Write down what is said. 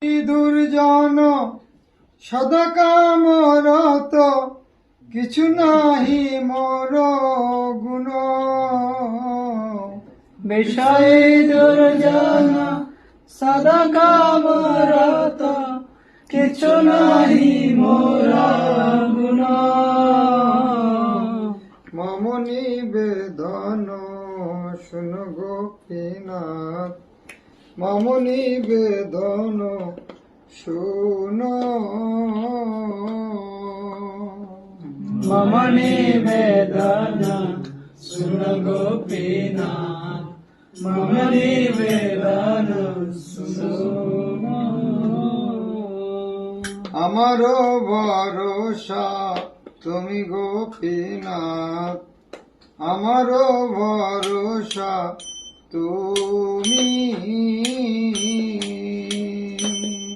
দুর্জন সদা কামরত, কিছু নাহি মোর গুণ। বিষয় দুর্জন সদা কামরত, কিছু নাহি মোর গুণ। মম নিবেদন শুন গোপীনাথ, মম নিবেদন শুন। মম নিবেদন শুন গোপীনাথ, মম নিবেদন শুন। আমার ভরসা তুমি গোপীনাথ, আমার ভরসা তুমি।